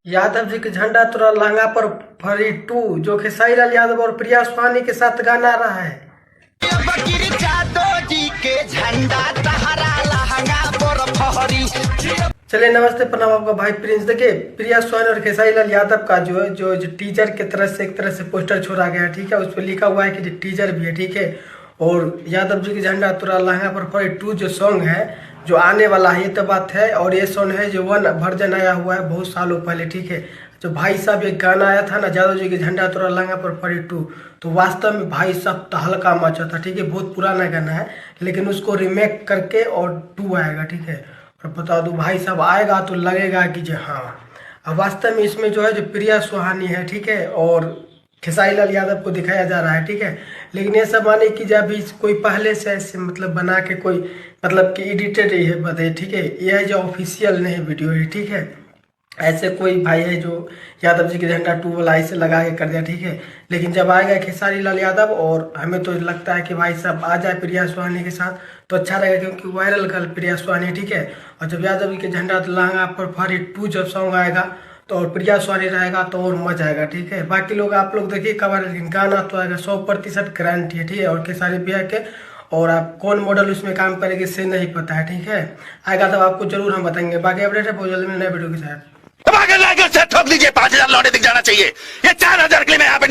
यादव जी के झंडा तोरा लहंगा पर फरी 2 जो खेसारी लाल यादव और प्रिया सुहानी के साथ गाना आ रहा है। चलिए नमस्ते प्रणाम आपका भाई प्रिंस। देखिए प्रिया सुहानी और खेसारी लाल यादव का जो है जो टीजर की तरह से एक तरह से पोस्टर छोड़ा गया है, ठीक है। उस पर लिखा हुआ है कि टीजर भी है, ठीक है। और यादव जी के झंडा तोरा लहंगा पर फरी 2 जो सॉन्ग है जो आने वाला है, ये तो बात है। और ये सॉन्ग है जो 1 वर्जन आया हुआ है बहुत सालों पहले, ठीक है। जो भाई साहब एक गाना आया था ना, यादव जी के झंडा तोरा लहंगा पर फरी 2, तो वास्तव में भाई साहब तहलका मचा था, ठीक है। बहुत पुराना गाना है लेकिन उसको रिमेक करके और 2 आएगा, ठीक है। और बता दूं भाई साहब आएगा तो लगेगा कि जो हाँ, अब वास्तव में इसमें जो है जो प्रिया सुहानी है, ठीक है, और खेसारी लाल यादव को दिखाया जा रहा है, ठीक है। लेकिन ये सब माने कि जब कोई पहले से ऐसे मतलब बना के कोई मतलब कि एडिटेड ही है बताइए, ठीक है। ये है जो ऑफिशियल नहीं वीडियो है, ठीक है। ऐसे कोई भाई है जो यादव जी के झंडा 2 वाला ऐसे लगा के कर दिया, ठीक है। लेकिन जब आएगा खेसारी लाल यादव और हमें तो लगता है कि भाई साहब आ जाए प्रिया सुहानी के साथ तो अच्छा रहेगा, क्योंकि वायरल कल प्रिया सुहानी, ठीक है। और जब यादव जी के झंडा लहंगा पर फरी 2 जब सॉन्ग आएगा तो और प्रिया सुहानी रहेगा तो और मजा आएगा, ठीक है। बाकी लोग आप लोग देखिए कब, लेकिन गाना तो आएगा 100% गारंटी है, ठीक है। और खेसारी भैया के और आप कौन मॉडल उसमें काम करेंगे से नहीं पता है, ठीक है। आएगा तब आपको जरूर हम बताएंगे। बाकी अपडेट है बहुत जल्दी में नए वीडियो के साथ। ठोक दीजिए 5,000 लौटे दिख जाना चाहिए। ये 4,000 के लिए मैं यहाँ पे